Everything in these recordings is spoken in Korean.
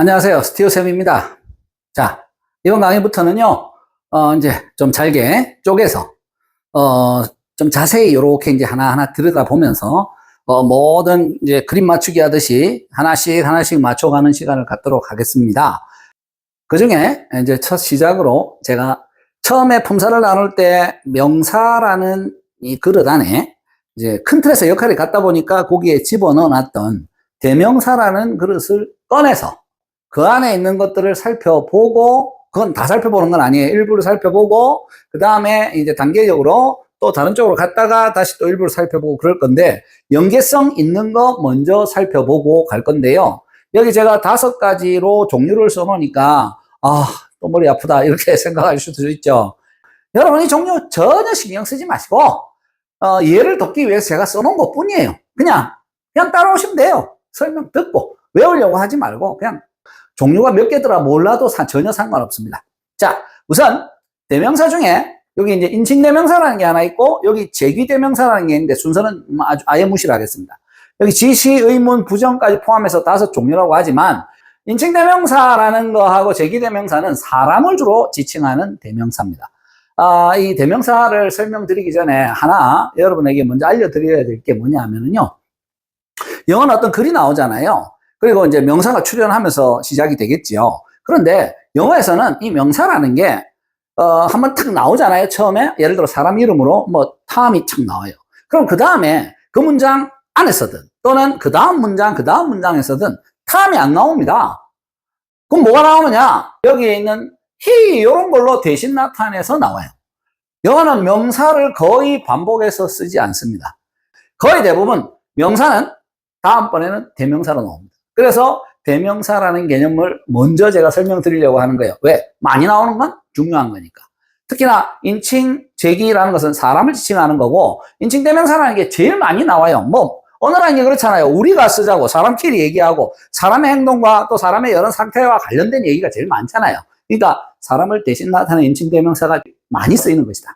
안녕하세요. 스티어쌤입니다. 자, 이번 강의부터는요, 이제 좀 잘게 쪼개서, 좀 자세히 이렇게 이제 하나하나 들여다보면서, 모든 이제 그림 맞추기 하듯이 하나씩 맞춰가는 시간을 갖도록 하겠습니다. 그 중에 이제 첫 시작으로 제가 처음에 품사를 나눌 때 명사라는 이 그릇 안에 이제 큰 틀에서 역할이 같다 보니까 거기에 집어넣어 놨던 대명사라는 그릇을 꺼내서 그 안에 있는 것들을 살펴보고, 그건 다 살펴보는 건 아니에요. 일부를 살펴보고, 그 다음에 이제 단계적으로 또 다른 쪽으로 갔다가 다시 또 일부를 살펴보고 그럴 건데, 연계성 있는 거 먼저 살펴보고 갈 건데요. 여기 제가 5가지로 종류를 써놓으니까, 또 머리 아프다. 이렇게 생각할 수도 있죠. 여러분, 이 종류 전혀 신경 쓰지 마시고, 이해를 돕기 위해서 제가 써놓은 것 뿐이에요. 그냥 따라오시면 돼요. 설명 듣고, 외우려고 하지 말고, 그냥 종류가 몇 개더라 몰라도 전혀 상관없습니다. 자, 우선 대명사 중에 여기 이제 인칭대명사라는 게 하나 있고 여기 제귀대명사라는 게 있는데 순서는 아예 무시를 하겠습니다. 여기 지시, 의문, 부정까지 포함해서 5종류라고 하지만 인칭대명사라는 거하고 제귀대명사는 사람을 주로 지칭하는 대명사입니다. 이 대명사를 설명드리기 전에 하나 여러분에게 먼저 알려드려야 될 게 뭐냐 하면요. 영어는 어떤 글이 나오잖아요. 그리고 이제 명사가 출현하면서 시작이 되겠지요. 그런데 영어에서는 이 명사라는 게 한번 탁 나오잖아요. 처음에 예를 들어 사람 이름으로 뭐 탐이 탁 나와요. 그럼 그 다음에 그 문장 안에서든 또는 그 다음 문장에서든 탐이 안 나옵니다. 그럼 뭐가 나오느냐? 여기에 있는 he 이런 걸로 대신 나타내서 나와요. 영어는 명사를 거의 반복해서 쓰지 않습니다. 거의 대부분 명사는 다음번에는 대명사로 나옵니다. 그래서 대명사라는 개념을 먼저 제가 설명드리려고 하는 거예요. 왜? 많이 나오는 건 중요한 거니까. 특히나 인칭, 제기라는 것은 사람을 지칭하는 거고 인칭 대명사라는 게 제일 많이 나와요. 뭐 언어라는 게 그렇잖아요. 우리가 쓰자고 사람끼리 얘기하고 사람의 행동과 또 사람의 여러 상태와 관련된 얘기가 제일 많잖아요. 그러니까 사람을 대신 나타내는 인칭 대명사가 많이 쓰이는 것이다.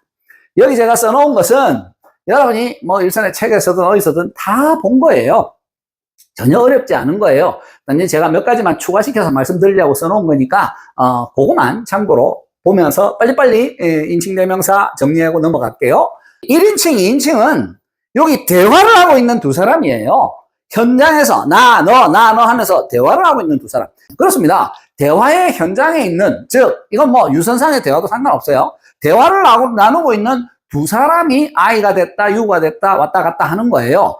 여기 제가 써놓은 것은 여러분이 뭐 일선의 책에서든 어디서든 다 본 거예요. 전혀 어렵지 않은 거예요. 단지 제가 몇 가지만 추가시켜서 말씀드리려고 써놓은 거니까 그거만 참고로 보면서 빨리빨리 인칭대명사 정리하고 넘어갈게요. 1인칭, 2인칭은 여기 대화를 하고 있는 두 사람이에요. 현장에서 나, 너 하면서 대화를 하고 있는 두 사람. 그렇습니다. 대화의 현장에 있는, 즉 이건 뭐 유선상의 대화도 상관없어요. 대화를 나누고 있는 두 사람이 I가 됐다, U가 됐다, 왔다 갔다 하는 거예요.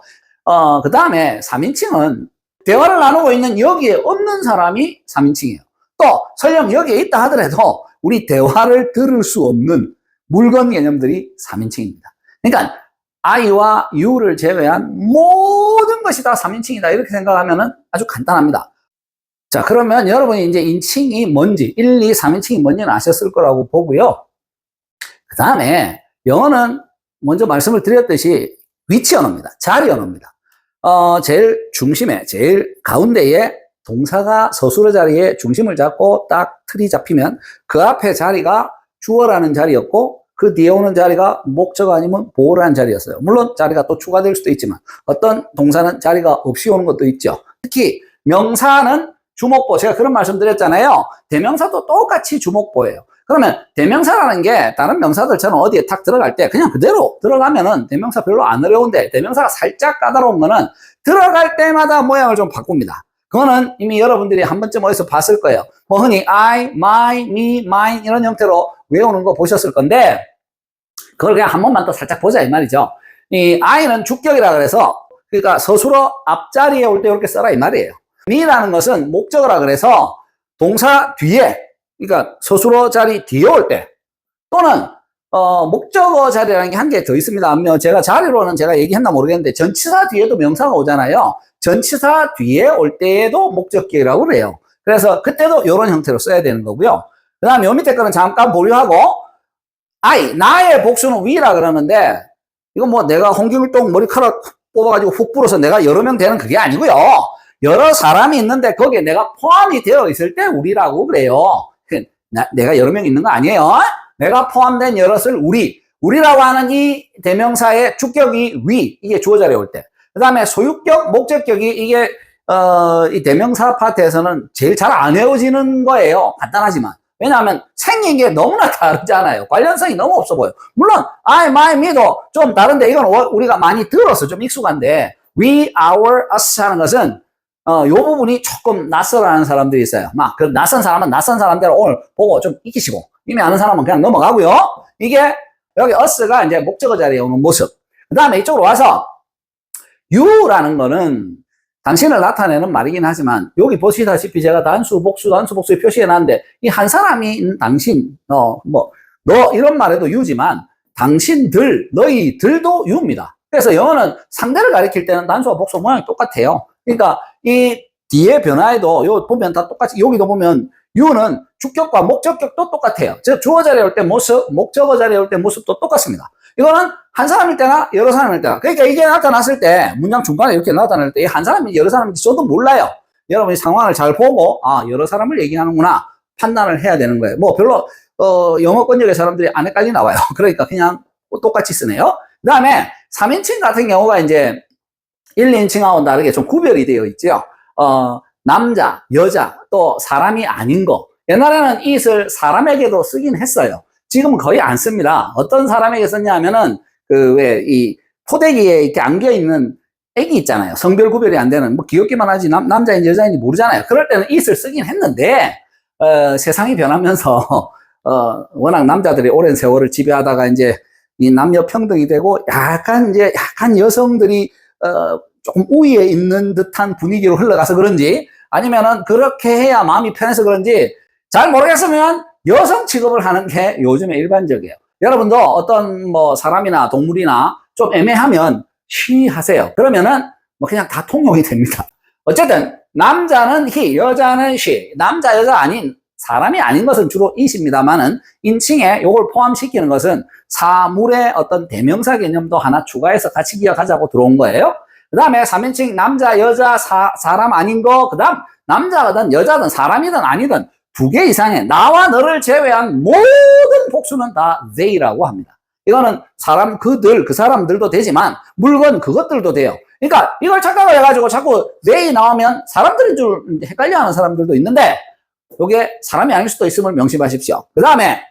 그 다음에 3인칭은 대화를 나누고 있는 여기에 없는 사람이 3인칭이에요. 또 설령 여기에 있다 하더라도 우리 대화를 들을 수 없는 물건 개념들이 3인칭입니다. 그러니까 I와 U를 제외한 모든 것이 다 3인칭이다 이렇게 생각하면 아주 간단합니다. 자, 그러면 여러분이 이제 인칭이 뭔지 1, 2, 3인칭이 뭔지는 아셨을 거라고 보고요. 그 다음에 영어는 먼저 말씀을 드렸듯이 위치 언어입니다. 자리 언어입니다. 제일 중심에, 제일 가운데에 동사가 서술어 자리에 중심을 잡고 딱 틀이 잡히면 그 앞에 자리가 주어라는 자리였고 그 뒤에 오는 자리가 목적 아니면 보어라는 자리였어요. 물론 자리가 또 추가될 수도 있지만 어떤 동사는 자리가 없이 오는 것도 있죠. 특히 명사는 주목보, 제가 그런 말씀 드렸잖아요. 대명사도 똑같이 주목보예요. 그러면 대명사라는 게 다른 명사들처럼 어디에 탁 들어갈 때 그냥 그대로 들어가면은 대명사 별로 안 어려운데 대명사가 살짝 까다로운 거는 들어갈 때마다 모양을 좀 바꿉니다. 그거는 이미 여러분들이 한 번쯤 어디서 봤을 거예요. 뭐 흔히 I, my, me, mine 이런 형태로 외우는 거 보셨을 건데 그걸 그냥 한 번만 또 살짝 보자 이 말이죠. 이 I는 주격이라 그래서 그러니까 서술어 앞자리에 올 때 이렇게 써라 이 말이에요. me라는 것은 목적어라 그래서 동사 뒤에 그러니까 서술어 자리 뒤에 올 때 또는 목적어 자리라는 게 한 개 더 있습니다. 제가 자리로는 제가 얘기했나 모르겠는데 전치사 뒤에도 명사가 오잖아요. 전치사 뒤에 올 때에도 목적격이라고 그래요. 그래서 그때도 이런 형태로 써야 되는 거고요. 그 다음에 요 밑에 거는 잠깐 보류하고 I, 나의 복수는 we라 그러는데 이건 뭐 내가 홍길동 머리카락 뽑아가지고 훅 불어서 내가 여러 명 되는 그게 아니고요. 여러 사람이 있는데 거기에 내가 포함이 되어 있을 때 우리라고 그래요. 내가 여러 명 있는 거 아니에요. 내가 포함된 여럿을 우리라고 하는 이 대명사의 주격이 we, 이게 주어 자리에 올 때. 그 다음에 소유격, 목적격이 이게 이 대명사 파트에서는 제일 잘 안 외워지는 거예요. 간단하지만. 왜냐하면 생긴 게 너무나 다르잖아요. 관련성이 너무 없어 보여. 물론 I, my, me도 좀 다른데 이건 우리가 많이 들어서 좀 익숙한데 we, our, us 하는 것은 요 부분이 조금 낯설어하는 사람들이 있어요. 그 낯선 사람은 낯선 사람대로 오늘 보고 좀 익히시고 이미 아는 사람은 그냥 넘어가고요. 이게 여기 us가 이제 목적어 자리에 오는 모습. 그 다음에 이쪽으로 와서 you라는 거는 당신을 나타내는 말이긴 하지만 여기 보시다시피 제가 단수, 복수에 표시해놨는데 이 한 사람이 당신, 너 이런 말에도 you지만 당신들, 너희들도 you입니다. 그래서 영어는 상대를 가리킬 때는 단수와 복수 모양이 똑같아요. 그러니까 이 뒤에 변화에도 요 보면 다 똑같이 여기도 보면 you는 주격과 목적격도 똑같아요. 즉 주어 자리에 올 때 모습, 목적어 자리에 올 때 모습도 똑같습니다. 이거는 한 사람일 때나 여러 사람일 때나 그러니까 이게 나타났을 때 문장 중간에 이렇게 나타날 때 한 사람인지 여러 사람인지 저도 몰라요. 여러분이 상황을 잘 보고 여러 사람을 얘기하는구나 판단을 해야 되는 거예요. 뭐 별로 영어 권역의 사람들이 안 헷갈리 나와요. 그러니까 그냥 똑같이 쓰네요. 그 다음에 3인칭 같은 경우가 이제 1, 2인칭하고 다르게 좀 구별이 되어 있죠. 남자, 여자, 또 사람이 아닌 거. 옛날에는 it을 사람에게도 쓰긴 했어요. 지금은 거의 안 씁니다. 어떤 사람에게 썼냐면은 이 포대기에 이렇게 안겨 있는 애기 있잖아요. 성별 구별이 안 되는 뭐 귀엽기만 하지 남자인지 여자인지 모르잖아요. 그럴 때는 it을 쓰긴 했는데 세상이 변하면서 워낙 남자들이 오랜 세월을 지배하다가 이제 이 남녀 평등이 되고 약간 여성들이 조금 우위에 있는 듯한 분위기로 흘러가서 그런지 아니면은 그렇게 해야 마음이 편해서 그런지 잘 모르겠으면 여성 취급을 하는 게 요즘에 일반적이에요. 여러분도 어떤 뭐 사람이나 동물이나 좀 애매하면 she 하세요. 그러면은 뭐 그냥 다 통용이 됩니다. 어쨌든 남자는 he, 여자는 she. 남자, 여자 아닌 사람이 아닌 것은 주로 it입니다만은 인칭에 요걸 포함시키는 것은 사물의 어떤 대명사 개념도 하나 추가해서 같이 기억하자고 들어온 거예요. 그 다음에 3인칭 남자, 여자, 사람 아닌 거, 그 다음 남자든 여자든 사람이든 아니든 2개 이상의 나와 너를 제외한 모든 복수는 다 they라고 합니다. 이거는 사람, 그 사람들도 되지만 물건, 그것들도 돼요. 그러니까 이걸 착각을 해가지고 자꾸 they 나오면 사람들인 줄 헷갈려하는 사람들도 있는데 이게 사람이 아닐 수도 있음을 명심하십시오. 그 다음에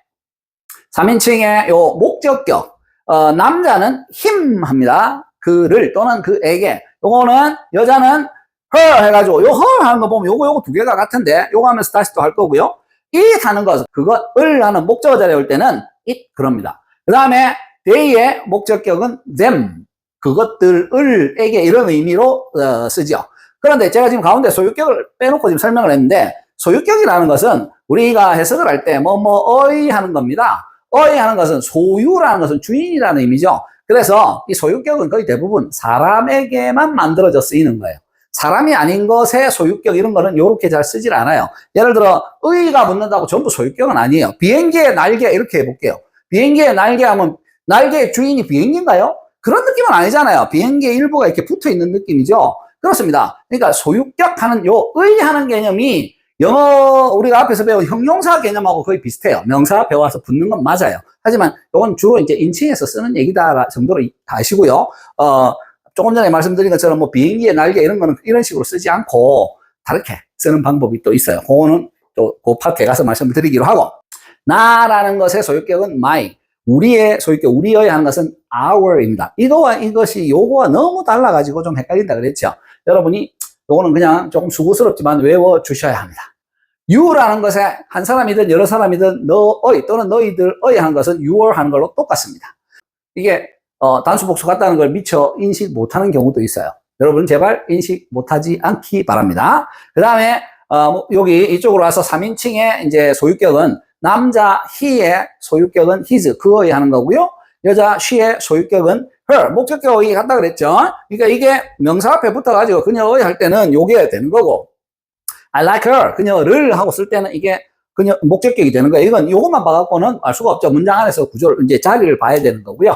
3인칭의 요 목적격, 남자는 him 합니다. 그를 또는 그에게. 요거는 여자는 her 해가지고 요 her 하는 거 보면 요거 2개가 같은데 요거 하면서 다시 또 할 거고요. it 하는 것, 그것을 하는 목적어 자리에 올 때는 it 그럽니다. 그 다음에 they의 목적격은 them, 그것들을에게 이런 의미로 쓰죠. 그런데 제가 지금 가운데 소유격을 빼놓고 지금 설명을 했는데 소유격이라는 것은 우리가 해석을 할 때 어이 하는 겁니다. 어이 하는 것은 소유라는 것은 주인이라는 의미죠. 그래서 이 소유격은 거의 대부분 사람에게만 만들어져 쓰이는 거예요. 사람이 아닌 것의 소유격 이런 거는 이렇게 잘 쓰질 않아요. 예를 들어 의가 붙는다고 전부 소유격은 아니에요. 비행기의 날개 이렇게 해볼게요. 비행기의 날개 하면 날개의 주인이 비행기인가요? 그런 느낌은 아니잖아요. 비행기의 일부가 이렇게 붙어있는 느낌이죠. 그렇습니다. 그러니까 소유격 하는 요 의하는 개념이 영어 우리가 앞에서 배운 형용사 개념하고 거의 비슷해요. 명사 배워서 붙는 건 맞아요. 하지만 이건 주로 이제 인칭에서 쓰는 얘기다 정도로 아시고요. 조금 전에 말씀드린 것처럼 뭐 비행기의 날개 이런 거는 이런 식으로 쓰지 않고 다르게 쓰는 방법이 또 있어요. 그거는 또 그 파트에 가서 말씀을 드리기로 하고 나라는 것의 소유격은 my, 우리의 소유격, 우리의 하는 것은 our입니다. 이거와 이것이 요거와 너무 달라가지고 좀 헷갈린다 그랬죠. 여러분이 요거는 그냥 조금 수고스럽지만 외워 주셔야 합니다. you라는 것에 한 사람이든 여러 사람이든 너의 또는 너희들의 하는 것은 your 하는 걸로 똑같습니다. 이게 단수 복수 같다는 걸 미처 인식 못하는 경우도 있어요. 여러분 제발 인식 못하지 않기 바랍니다. 그 다음에 여기 이쪽으로 와서 3인칭의 이제 소유격은 남자 he의 소유격은 his 그의 하는 거고요. 여자 she의 소유격은 her 목적격이 같다 그랬죠. 그러니까 이게 명사 앞에 붙어가지고 그녀의 할 때는 요게 되는 거고 I like her 그녀를 하고 쓸 때는 이게 그녀 목적격이 되는 거예요. 이건 요것만 봐갖고는 알 수가 없죠. 문장 안에서 구조를 이제 자리를 봐야 되는 거고요.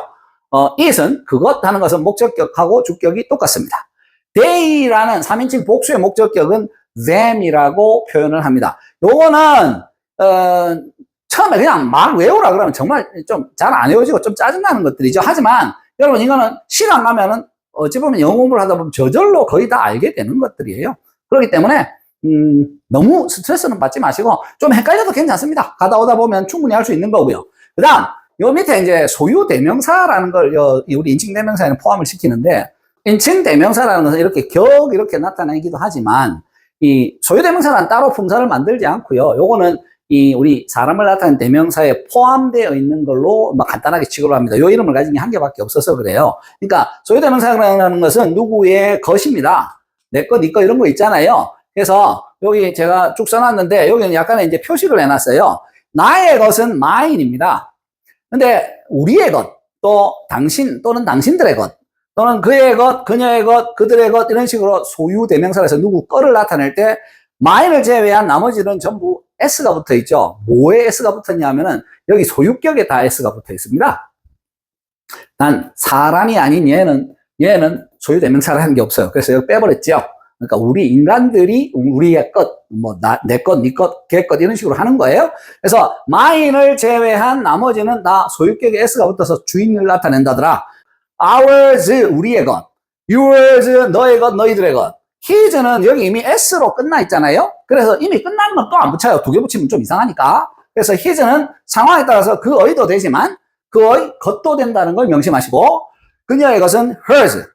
it은 그것 하는 것은 목적격하고 주격이 똑같습니다. they라는 3인칭 복수의 목적격은 them이라고 표현을 합니다. 요거는 처음에 그냥 막 외우라 그러면 정말 좀 잘 안 외워지고 좀 짜증나는 것들이죠. 하지만 여러분 이거는 시간 나면은 어찌 보면 영어 공부를 하다 보면 저절로 거의 다 알게 되는 것들이에요. 그렇기 때문에 너무 스트레스는 받지 마시고 좀 헷갈려도 괜찮습니다. 가다 오다 보면 충분히 할 수 있는 거고요. 그 다음 요 밑에 이제 소유 대명사라는 걸 우리 인칭 대명사에는 포함을 시키는데, 인칭 대명사라는 것은 이렇게 이렇게 나타나기도 하지만 이 소유 대명사는 따로 품사를 만들지 않고요. 요거는 이 우리 사람을 나타내는 대명사에 포함되어 있는 걸로 간단하게 취급을 합니다. 요 이름을 가진 게 한 개밖에 없어서 그래요. 그러니까 소유 대명사라는 것은 누구의 것입니다. 내 것, 네 것 이런 거 있잖아요. 그래서 여기 제가 쭉 써놨는데 여기는 약간의 이제 표식을 해놨어요. 나의 것은 mine입니다. 근데 우리의 것, 또 당신 또는 당신들의 것, 또는 그의 것, 그녀의 것, 그들의 것 이런 식으로 소유 대명사에서 누구 거를 나타낼 때 mine을 제외한 나머지는 전부 s가 붙어 있죠. 뭐에 s가 붙었냐면은 여기 소유격에 다 s가 붙어 있습니다. 난 사람이 아닌 얘는 소유 대명사를 한 게 없어요. 그래서 여기 빼버렸죠. 그러니까 우리 인간들이 우리의 것, 내 것, 네 것, 걔 것 이런 식으로 하는 거예요. 그래서 mine을 제외한 나머지는 다 소유격에 s가 붙어서 주인을 나타낸다더라. ours, 우리의 것. yours, 너의 것, 너희들의 것. his는 여기 이미 s로 끝나 있잖아요. 그래서 이미 끝나는 건 또 안 붙여요. 두 개 붙이면 좀 이상하니까. 그래서 his는 상황에 따라서 그의도 되지만 그의 것도 된다는 걸 명심하시고, 그녀의 것은 hers.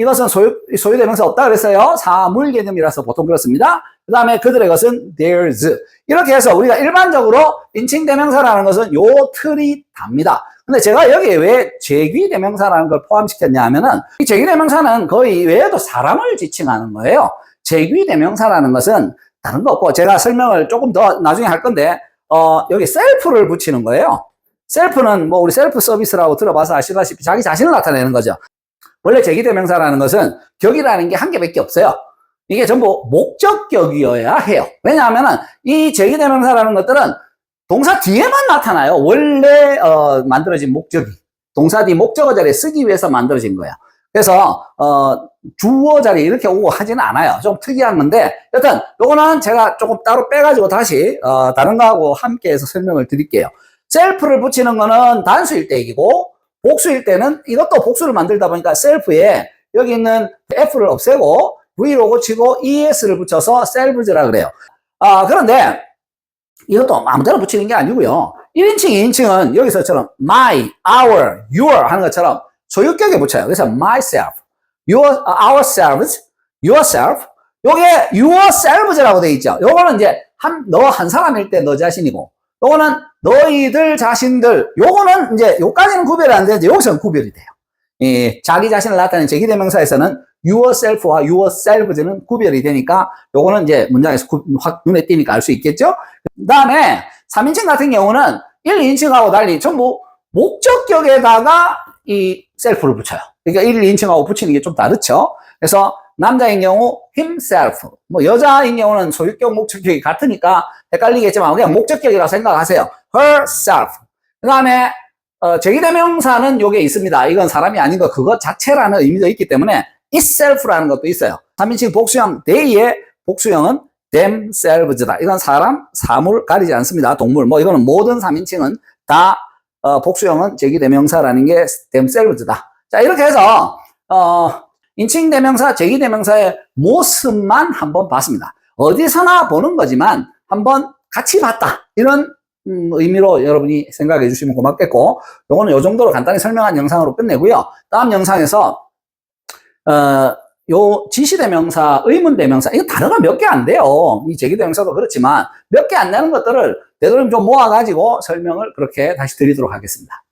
이것은 소유 대명사 없다 그랬어요. 사물 개념이라서 보통 그렇습니다. 그 다음에 그들의 것은 theirs. 이렇게 해서 우리가 일반적으로 인칭 대명사라는 것은 요 틀이 답니다. 근데 제가 여기에 왜 제귀 대명사라는 걸 포함시켰냐 하면은, 이 제귀 대명사는 거의 외에도 사람을 지칭하는 거예요. 제귀 대명사라는 것은 다른 거 없고, 제가 설명을 조금 더 나중에 할 건데, 여기 셀프를 붙이는 거예요. 셀프는 우리 셀프 서비스라고 들어봐서 아시다시피 자기 자신을 나타내는 거죠. 원래 제기대명사라는 것은 격이라는 게 한 개밖에 없어요. 이게 전부 목적격이어야 해요. 왜냐하면은 이 제기대명사라는 것들은 동사 뒤에만 나타나요. 원래 만들어진 목적이 동사 뒤 목적어 자리에 쓰기 위해서 만들어진 거예요. 그래서 주어 자리에 이렇게 오고 하지는 않아요. 좀 특이한 건데, 여튼 요거는 제가 조금 따로 빼가지고 다시 다른 거하고 함께 해서 설명을 드릴게요. 셀프를 붙이는 거는 단수일 때이고, 복수일 때는 이것도 복수를 만들다 보니까 셀프에 여기 있는 F를 없애고 V로 고치고 ES를 붙여서 셀브즈라 그래요. 그런데 이것도 아무데나 붙이는 게 아니고요. 1인칭, 2인칭은 여기서처럼 my, our, your 하는 것처럼 소유격에 붙여요. 그래서 myself, ourselves, yourself. 요게 yourselves라고 되어 있죠. 요거는 이제 너 한 사람일 때 너 자신이고, 요거는 너희들 자신들, 요거는 이제 요까지는 구별이 안 되는데 여기서는 구별이 돼요. 자기 자신을 나타내는 제기대명사에서는 yourself와 yourselves는 구별이 되니까 요거는 이제 문장에서 확 눈에 띄니까 알 수 있겠죠. 그 다음에 3인칭 같은 경우는 1, 2인칭하고 달리 전부 목적격에다가 이 셀프를 붙여요. 그러니까 1, 2인칭하고 붙이는 게 좀 다르죠. 그래서 남자인 경우 himself, 여자인 경우는 소유격, 목적격이 같으니까 헷갈리겠지만 그냥 목적격이라고 생각하세요. herself. 그 다음에 제기대명사는 요게 있습니다. 이건 사람이 아닌 거 그것 자체라는 의미도 있기 때문에 itself라는 것도 있어요. 3인칭 복수형 they의 복수형은 themselves다. 이건 사람, 사물 가리지 않습니다. 동물. 이거는 모든 3인칭은 다 복수형은 제기대명사라는 게 themselves다. 자, 이렇게 해서 인칭 대명사, 제기 대명사의 모습만 한번 봤습니다. 어디서나 보는 거지만 한번 같이 봤다. 이런 의미로 여러분이 생각해 주시면 고맙겠고, 요거는 요 정도로 간단히 설명한 영상으로 끝내고요. 다음 영상에서 요 지시대명사, 의문대명사, 이거 단어가 몇 개 안 돼요. 이 제기대명사도 그렇지만 몇 개 안 되는 것들을 되도록 좀 모아가지고 설명을 그렇게 다시 드리도록 하겠습니다.